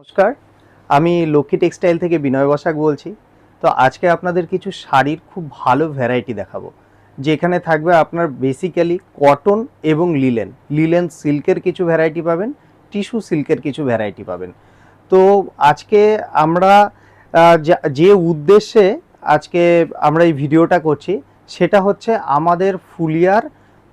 নমস্কার, আমি লক্ষ্মী টেক্সটাইল থেকে বিনয় বসাক বলছি। তো আজকে আপনাদের কিছু শাড়ির খুব ভালো ভ্যারাইটি দেখাবো, যেখানে থাকবে আপনার বেসিক্যালি কটন এবং লিলেন সিল্কের কিছু ভ্যারাইটি পাবেন, টিস্যু সিল্কের কিছু ভ্যারাইটি পাবেন। তো আজকে আমরা যে উদ্দেশ্যে আজকে আমরা এই ভিডিওটা করছি সেটা হচ্ছে আমাদের ফুলিয়ার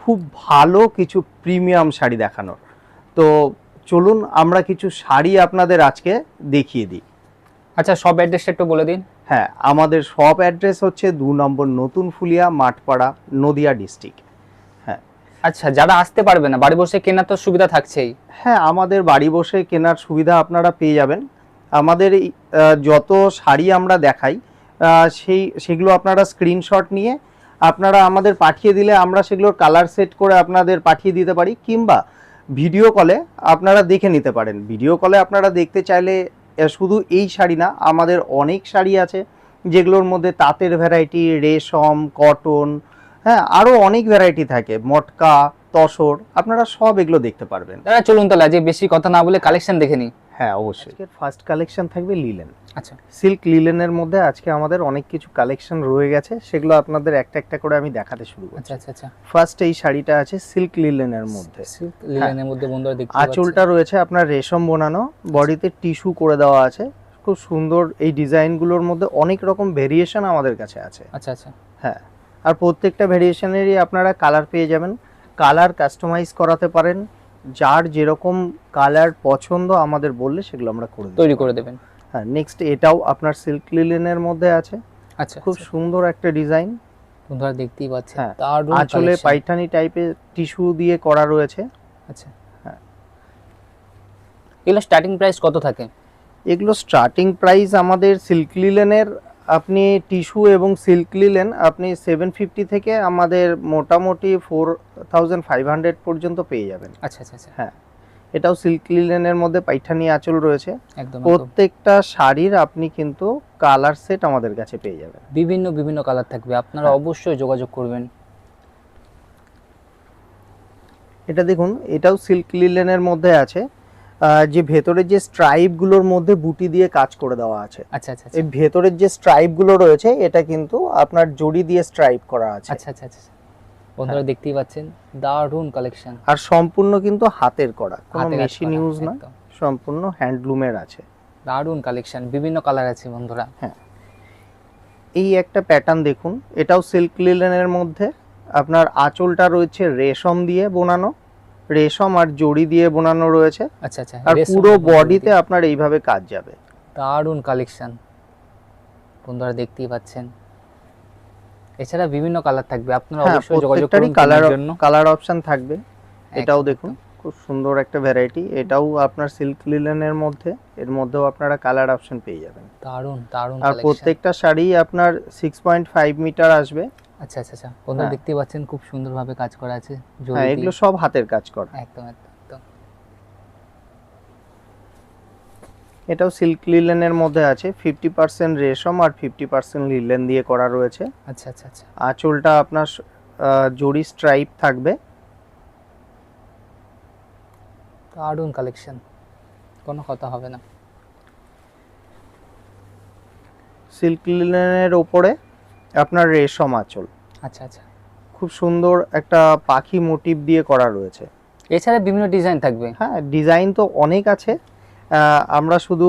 খুব ভালো কিছু প্রিমিয়াম শাড়ি দেখানোর। তো চলুন আমরা কিছু শাড়ি আপনাদের আজকে দেখিয়ে দিই। আচ্ছা, সব অ্যাড্রেসটা একটু বলে দিন। হ্যাঁ, আমাদের শপ অ্যাড্রেস হচ্ছে 2 নম্বর নতুন ফুলিয়া, মাঠপাড়া, নদিয়া ডিস্ট্রিক্ট। হ্যাঁ আচ্ছা, যারা আসতে পারবে না, বাড়ি বসে কেনার তো সুবিধা থাকছেই। হ্যাঁ, আমাদের বাড়ি বসে কেনার সুবিধা আপনারা পেয়ে যাবেন। আমাদের যত শাড়ি আমরা দেখাই সেগুলো আপনারা স্ক্রিনশট নিয়ে আপনারা আমাদের পাঠিয়ে দিলে আমরা সেগুলোর কালার সেট করে আপনাদের পাঠিয়ে দিতে পারি, কিংবা ভিডিও কলে আপনারা দেখে নিতে পারেন। ভিডিও কলে আপনারা দেখতে চাইলে শুধু এই শাড়ি না, আমাদের অনেক শাড়ি আছে যেগুলোর মধ্যে তাঁতের ভ্যারাইটি, রেশম, কটন, হ্যাঁ আরও অনেক ভ্যারাইটি থাকে, মটকা, তসর, আপনারা সব এগুলো দেখতে পারবেন। দাদা চলুন তাহলে যে বেশি কথা না বলে কালেকশন দেখে নিই। হ্যাঁ অবশ্যই। ফার্স্ট কালেকশন থাকবে লিলেন। আচ্ছা, সিল্ক লিলেনের মধ্যে আজকে আমাদের অনেক কিছু কালেকশন রয়ে গেছে, সেগুলো আপনাদের একটা একটা করে আমি দেখাতে শুরু করছি। আচ্ছা আচ্ছা আচ্ছা। ফার্স্ট এই শাড়িটা আছে সিল্ক লিলেনের মধ্যে। সিল্ক লিলেনের মধ্যে বন্ধুরা দেখতে আঁচলটা রয়েছে আপনার রেশম বোনানো, বডিতে টিস্যু করে দেওয়া আছে, খুব সুন্দর। এই ডিজাইনগুলোর মধ্যে অনেক রকম ভেরিয়েশন আমাদের কাছে আছে। আচ্ছা আচ্ছা। হ্যাঁ, আর প্রত্যেকটা ভেরিয়েশনেরই আপনারা কালার পেয়ে যাবেন, কালার কাস্টমাইজ করাতে পারেন। যার যেরকম কালার পছন্দ আমাদের বললে সেগুলো আমরা তৈরি করে দেবেন। হ্যাঁ, নেক্সট এটাও আপনার সিল্ক লিলেনের মধ্যে আছে। আচ্ছা, খুব সুন্দর একটা ডিজাইন, বন্ধুরা দেখতেই পাচ্ছেন। হ্যাঁ, দারুণ আঁচলে পাইঠানি টাইপের টিস্যু দিয়ে করা রয়েছে। আচ্ছা, হ্যাঁ, এগুলো স্টার্টিং প্রাইস কত থাকে? এগুলো স্টার্টিং প্রাইস আমাদের সিল্ক লিলেনের, আপনি টিস্যু এবং সিল্ক লিলেন আপনি 750 থেকে আমাদের মোটামুটি 4500 পর্যন্ত পেয়ে যাবেন। আচ্ছা আচ্ছা আচ্ছা। হ্যাঁ, এটাও সিল্ক লিলেনের মধ্যে পাইঠানি আঁচল রয়েছে। একদম প্রত্যেকটা শাড়ির আপনি কিন্তু কালার সেট আমাদের কাছে পেয়ে যাবেন, বিভিন্ন বিভিন্ন কালার থাকবে, আপনারা অবশ্যই যোগাযোগ করবেন। এটা দেখুন, এটাও সিল্ক লিলেনের মধ্যে আছে। যে ভেতরের যে স্ট্রাইপগুলোর মধ্যে বুটি দিয়ে কাজ করে দেওয়া আছে। আচ্ছা আচ্ছা। এই ভেতরের যে স্ট্রাইপগুলো রয়েছে এটা কিন্তু আপনার জড়ি দিয়ে স্ট্রাইপ করা আছে। আচ্ছা আচ্ছা আচ্ছা। বন্ধুরা দেখতেই পাচ্ছেন দারুণ কালেকশন, আর সম্পূর্ণ কিন্তু হাতের করা, কোনো হাতে কাজ মেশিন করা, ইউজ না, একদম। সম্পূর্ণ হ্যান্ডলুমের আছে। দারুণ কালেকশন, বিভিন্ন কালার আছে বন্ধুরা। হ্যাঁ, এই একটা প্যাটার্ন দেখুন, এটাও সিল্ক লিলেনের মধ্যে। আপনার আঁচলটা রয়েছে রেশম দিয়ে বোনানো, রেশম আর জড়ি দিয়ে বোনানো রয়েছে। আচ্ছা আচ্ছা। আর পুরো বডিতে আপনার এইভাবে কাজ যাবে। দারুণ কালেকশন, বন্ধুরা দেখতেই পাচ্ছেন। এছাড়া বিভিন্ন কালার থাকবে, আপনারা অবশ্যই যোগাযোগ করুন। কালার অপশন থাকবে। এটাও দেখুন, খুব সুন্দর একটা ভ্যারাইটি। এটাও আপনার সিল্ক লিলেনের মধ্যে, এর মধ্যেও আপনারা কালার অপশন পেয়ে যাবেন। দারুণ দারুণ। আর প্রত্যেকটা শাড়ি আপনার 6.5 মিটার আসবে। আচ্ছা আচ্ছা আচ্ছা। বন্ধুরা দেখতেই পাচ্ছেন খুব সুন্দরভাবে কাজ করা আছে। হ্যাঁ, এগুলো সব হাতের কাজ করা। একদম একদম একদম। এটাও সিল্ক লিলেনের মধ্যে আছে, 50% রেশম আর 50% লিলেন দিয়ে করা রয়েছে। আচ্ছা আচ্ছা আচ্ছা। আঁচলটা আপনার জড়ি স্ট্রাইপ থাকবে। দারুণ কালেকশন, কোনো কথা হবে না। সিল্ক লিলেনের উপরে আপনার রেশম আঁচল। আচ্ছা আচ্ছা। খুব সুন্দর একটা পাখি মোটিভ দিয়ে করা রয়েছে। এছাড়া বিভিন্ন ডিজাইন থাকবে। হ্যাঁ, ডিজাইন তো অনেক আছে, আমরা শুধু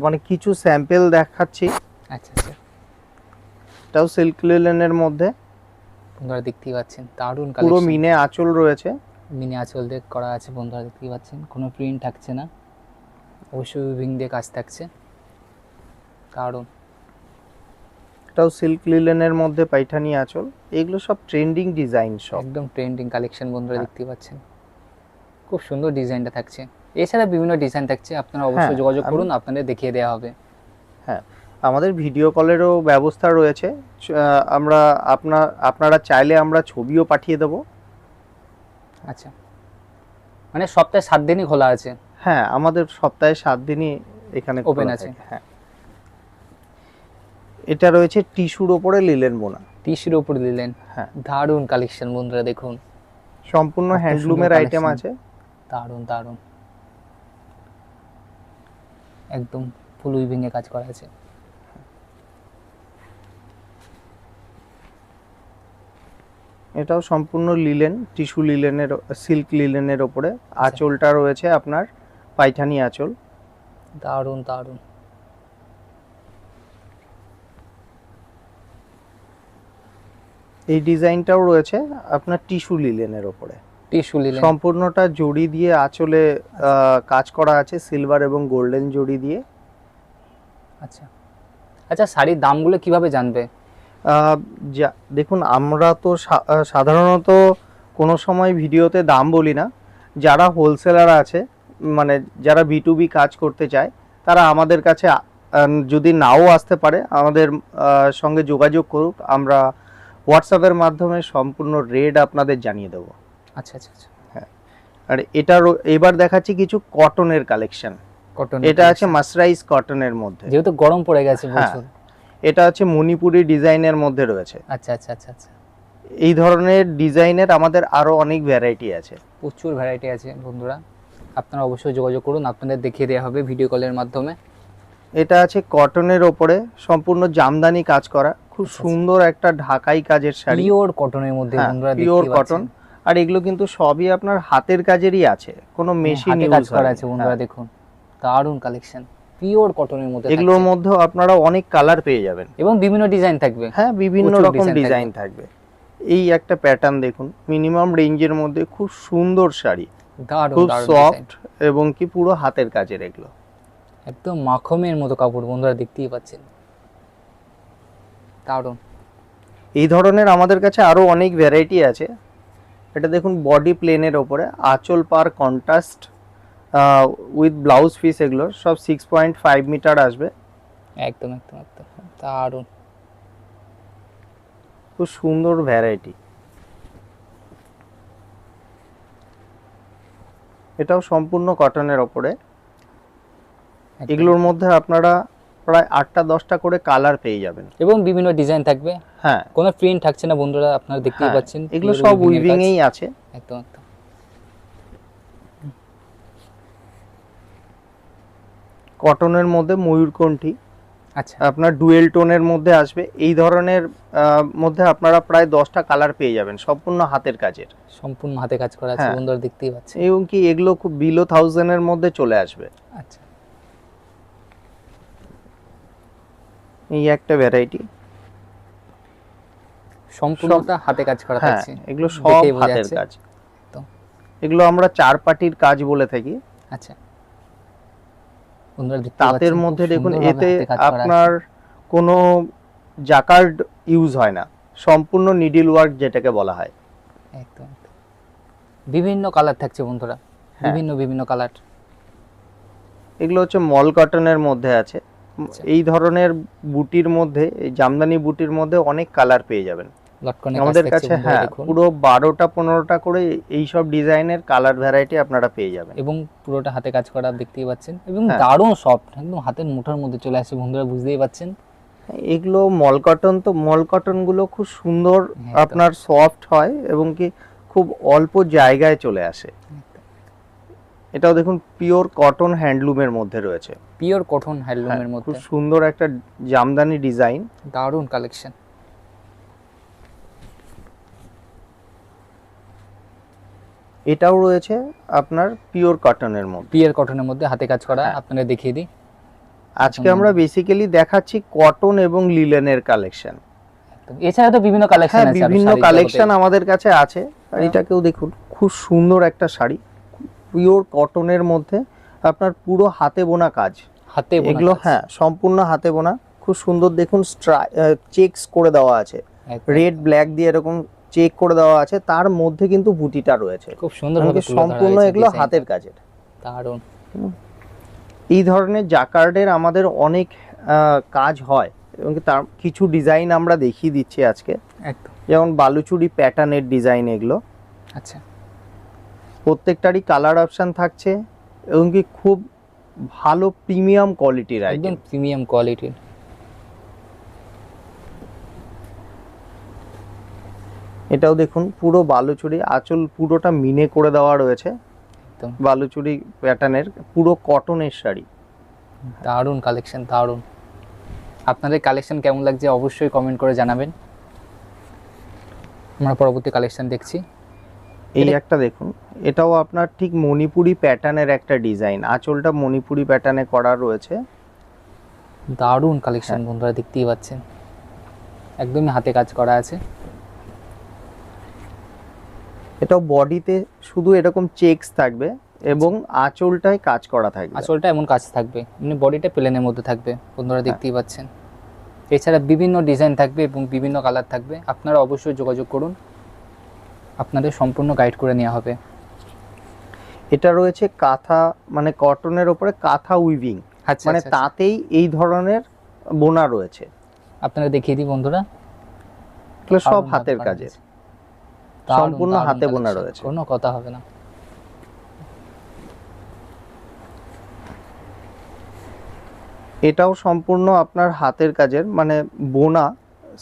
মানে কিছু স্যাম্পল দেখাচ্ছি। আচ্ছা আচ্ছা। এটাও সিল্ক লিলেনের মধ্যে, বন্ধুরা দেখতেই পাচ্ছেন দারুণ পুরো কালেকশন। মিনে আঁচল রয়েছে, মিনি আঁচল দিয়ে করা আছে। বন্ধুরা দেখতেই পাচ্ছেন কোনো প্রিন্ট থাকছে না, অবশ্যই উইভিং দিয়ে কাজ থাকছে। দারুণ। এটাও সিল্ক লিলেনের মধ্যে পাইঠানি আঁচল। এগুলো সব ট্রেন্ডিং ডিজাইন, সব একদম ট্রেন্ডিং কালেকশন। বন্ধুরা দেখতেই পাচ্ছেন খুব সুন্দর ডিজাইনটা থাকছে। এছাড়া বিভিন্ন ডিজাইন থাকছে, আপনারা অবশ্যই যোগাযোগ করুন, আপনাদের দেখিয়ে দেওয়া হবে। হ্যাঁ, আমাদের ভিডিও কলেরও ব্যবস্থা রয়েছে। আমরা আপনারা চাইলে আমরা ছবিও পাঠিয়ে দেব। আচ্ছা, মানে সপ্তাহে 7 দিনই খোলা আছে? হ্যাঁ, আমাদের সপ্তাহে 7 দিনই এখানে ওপেন আছে। হ্যাঁ, এটা রয়েছে টিস্যুর উপরে লিলেন বোনা। টিস্যুর উপর দিলেন। হ্যাঁ, দারুণ কালেকশন বন্ধুরা দেখুন, সম্পূর্ণ হ্যান্ডলুমের আইটেম আছে। দারুণ দারুণ। একদম ফুল উইভিং এ কাজ করা আছে। এটাও সম্পূর্ণ লিলেন, টিস্যু লিলেনের, সিল্ক লিলেনের ওপরে। আঁচলটা রয়েছে আপনার পাইঠানি আঁচল। দারুণ দারুণ। এই ডিজাইনটাও রয়েছে আপনার টিস্যু লিলেনের ওপরে। টিস্যু লিলেন, সম্পূর্ণটা জড়ি দিয়ে আঁচলে কাজ করা আছে, সিলভার এবং গোল্ডেন জড়ি দিয়ে। আচ্ছা আচ্ছা, শাড়ির দামগুলো কিভাবে জানবে? দেখুন, আমরা তো সাধারণত কোনো সময় ভিডিওতে দাম বলি না। যারা হোলসেলার আছে, মানে যারা B2B কাজ করতে চায়, তারা আমাদের কাছে যদি নাও আসতে পারে, আমাদের সঙ্গে যোগাযোগ করুক। আমরা হোয়াটসঅ্যাপের মাধ্যমে সম্পূর্ণ রেট আপনাদের জানিয়ে দেবো। আচ্ছা আচ্ছা আচ্ছা। হ্যাঁ, আর এটার এবার দেখাচ্ছি কিছু কটনের কালেকশন। কটন, এটা আছে মাসরাইজ কটনের মধ্যে, যেহেতু গরম পড়ে গেছে হ্যাঁ। প্রচুর। এটা হচ্ছে মণিপুরি ডিজাইনের মধ্যে রয়েছে। আচ্ছা আচ্ছা আচ্ছা আচ্ছা। এই ধরনের ডিজাইনের আমাদের আরো অনেক ভ্যারাইটি আছে। প্রচুর ভ্যারাইটি আছে বন্ধুরা, আপনারা অবশ্যই যোগাযোগ করুন, আপনাদের দেখিয়ে দেওয়া হবে ভিডিও কলের মাধ্যমে। এটা আছে কটনের ওপরে, সম্পূর্ণ জামদানি কাজ করা, খুব সুন্দর একটা ঢাকাই কাজের শাড়ি, পিওর কটনের মধ্যে বন্ধুরা, পিওর দেখতে কটন। আর এগুলো কিন্তু সবই আপনার হাতের কাজেরই আছে, কোনো মেশিন কাজ ইউজ করা আছে বন্ধুরা। দেখুন দারুণ কালেকশন, পিওর কটনের মধ্যে। এগুলোর মধ্যে আপনারা অনেক কালার পেয়ে যাবেন এবং বিভিন্ন ডিজাইন থাকবে। হ্যাঁ, বিভিন্ন প্রচুর রকম design ডিজাইন থাকবে। এই একটা প্যাটার্ন দেখুন, মিনিমাম রেঞ্জের মধ্যে খুব সুন্দর শাড়ি, দারুণ খুব দারুণ সফট এবং কি পুরো হাতের কাজের। এগুলো একদম মাখমের মতো কাপড় বন্ধুরা, দেখতেই পাচ্ছেন, দারুণ। এই ধরনের আমাদের কাছে আরো অনেক ভ্যারাইটি আছে। এটা দেখুন, বডি প্লেনের ওপরে, আঁচল পার কন্ট্রাস্ট উইথ ব্লাউজ পিস, এগুলো সব 6.5 মিটার আসবে। একদম একদম একদম দারুণ। খুব সুন্দর ভ্যারাইটি। এটাও সম্পূর্ণ কটনের ওপরে। একদম। এগুলোর মধ্যে আপনারা প্রায় 8টা-10টা করে কালার পেয়ে যাবেন এবং বিভিন্ন ডিজাইন থাকবে, হ্যাঁ। কোনো প্রিন্ট থাকছে না বন্ধুরা, আপনারা দেখতেই হ্যাঁ, পাচ্ছেন। এগুলো pure সব weaving এর উইভিং কাজ। এই আছে। একদম একদম। কটনের মধ্যে ময়ূরকণ্ঠী, আচ্ছা, আপনার ডুয়েল টোনের মধ্যে আসবে। এই ধরনের মধ্যে আপনারা প্রায় 10টা কালার পেয়ে যাবেন, সম্পূর্ণ হাতের কাজের। সম্পূর্ণ হাতে কাজ করা আছে হ্যাঁ। বন্ধুরা, দেখতেই পাচ্ছেন। এবং কি এগুলো খুব বিলো 1000 এর মধ্যে চলে আসবে। আচ্ছা, এই একটা ভ্যারাইটি, সম্পূর্ণটা হাতে কাজ করা হ্যাঁ, থাকছে। এগুলো সব দেখেই বোঝা হাতের যাচ্ছে। কাজ। একদম। এগুলো আমরা চার পাটির কাজ বলে থাকি। আচ্ছা বন্ধুরা, দেখতে তাঁতের পাচ্ছেন, মধ্যে খুব দেখুন, সুন্দরভাবে এতে হাতে কাজ করা আছে। আপনার কোনো জাকার্ড ইউজ হয় না, সম্পূর্ণ নিডল ওয়ার্ক যেটাকে বলা হয়। একদম একদম। বিভিন্ন কালার থাকছে বন্ধুরা, হ্যাঁ। বিভিন্ন বিভিন্ন কালার। এগুলো হচ্ছে মল কটনের মধ্যে আছে। আচ্ছা। এই ধরনের বুটির মধ্যে, এই জামদানি বুটির মধ্যে অনেক কালার পেয়ে যাবেন লটকনের আমাদের কাজ কাছে। থাকছে বন্ধুরা, হ্যাঁ, দেখুন। পুরো 12টা-15টা করে এই সব ডিজাইনের কালার ভ্যারাইটি আপনারা পেয়ে যাবেন। এবং পুরোটা হাতে কাজ করা, দেখতেই পাচ্ছেন। এবং হ্যাঁ। দারুণ সফট, একদম হাতের মুঠোর মধ্যে চলে আসছে বন্ধুরা, বুঝতেই পাচ্ছেন। এগুলো মল কটন, তো মল কটন গুলো খুব সুন্দর, একদম। আপনার সফট হয় এবং কি খুব অল্প জায়গায় চলে আসে। এটাও দেখুন, পিওর কটন হ্যান্ডলুমের মধ্যে রয়েছে। পিওর কটন হ্যান্ডলুমের হ্যাঁ, মধ্যে খুব সুন্দর একটা জামদানি ডিজাইন। দারুণ কালেকশন। এটাও রয়েছে আপনার পিওর কটনের মধ্যে। পিওর কটনের মধ্যে হাতে কাজ করা, হ্যাঁ। আপনাদের দেখিয়ে দিই। আজকে আমরা বেসিক্যালি দেখাচ্ছি কটন এবং লিলেনের কালেকশন। একদম। এছাড়া তো বিভিন্ন কালেকশন হ্যাঁ, আছে, বিভিন্ন কালেকশন আমাদের কাছে আছে। আর এটাকেও দেখুন, খুব সুন্দর একটা শাড়ি, পিওর কটনের মধ্যে, আপনার পুরো হাতে বোনা কাজ। হাতে বোনা এগুলো কাজ। হ্যাঁ, সম্পূর্ণ হাতে বোনা, খুব সুন্দর। দেখুন, চেকস করে দেওয়া আছে, একদম। রেড ব্ল্যাক দিয়ে এরকম চেক করে দেওয়া আছে, তার মধ্যে কিন্তু বুটিটা রয়েছে। খুব সুন্দরভাবে তুলে ধরা সম্পূর্ণ হয়েছে এগুলো design টা। হাতের কাজের। দারুণ। এই ধরনের জাকার্ডের আমাদের অনেক কাজ হয় এবং তার কিছু ডিজাইন আমরা দেখিয়ে দিচ্ছি আজকে। একদম। যেমন বালুচুরি প্যাটার্নের ডিজাইন এগুলো। আচ্ছা। প্রত্যেকটারই কালার অপশন থাকছে এবং কি খুব ভালো প্রিমিয়াম কোয়ালিটির একদম আইটেম। প্রিমিয়াম কোয়ালিটির। এটাও দেখুন, পুরো বালুচুরি, আঁচল পুরোটা মিনে করে দেওয়া রয়েছে। একদম। বালুচুরি প্যাটার্নের পুরো কটনের শাড়ি। দারুণ কালেকশন, দারুণ। আপনাদের কালেকশন কেমন লাগছে অবশ্যই কমেন্ট করে জানাবেন। আমরা পরবর্তী কালেকশন দেখছি। এই একটা দেখুন, এটাও আপনার ঠিক মণিপুরি প্যাটার্নের একটা ডিজাইন, আঁচলটা মণিপুরি প্যাটার্নে করা রয়েছে। দারুণ কালেকশন বন্ধুরা, দেখতেই পাচ্ছেন একদমই হাতে কাজ করা আছে। এটাও বডিতে শুধু এরকম চেকস থাকবে এবং আঁচলটায় কাজ করা থাকবে। আঁচলটা এমন কাজ থাকবে, এমনি বডিটা প্লেনের মধ্যে থাকবে বন্ধুরা, দেখতেই পাচ্ছেন। এছাড়া বিভিন্ন ডিজাইন থাকবে এবং বিভিন্ন কালার থাকবে, আপনারা অবশ্যই যোগাযোগ করুন, আপনাদের সম্পূর্ণ গাইড করে নেওয়া হবে। এটা রয়েছে কাঁথা, মানে কটনের উপরে কাঁথা উইভিং, আচ্ছা, মানে আচ্ছা, তাতেই এই ধরনের বোনা রয়েছে। আপনারা দেখিয়ে দিই বন্ধুরা, এগুলো সব দারুণ হাতের করা কাজের, আছে। দারুণ, সম্পূর্ণ দারুণ হাতে বোনা collection, রয়েছে। কোনো কথা হবে না। এটাও সম্পূর্ণ আপনার হাতের কাজের, মানে বোনা,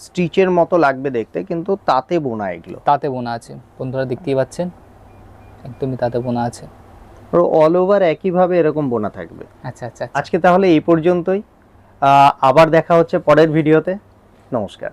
স্টিচের মতো লাগবে দেখতে, কিন্তু তাতে বোনা এগুলো। তাতে বোনা আছে বন্ধুরা, দেখতেই পাচ্ছেন একদমই তাতে বোনা আছে। অল ওভার একইভাবে এরকম বোনা থাকবে। আচ্ছা, আচ্ছা, আচ্ছা। আজকে তাহলে এই পর্যন্তই, আবার দেখা হচ্ছে পরের ভিডিওতে। নমস্কার।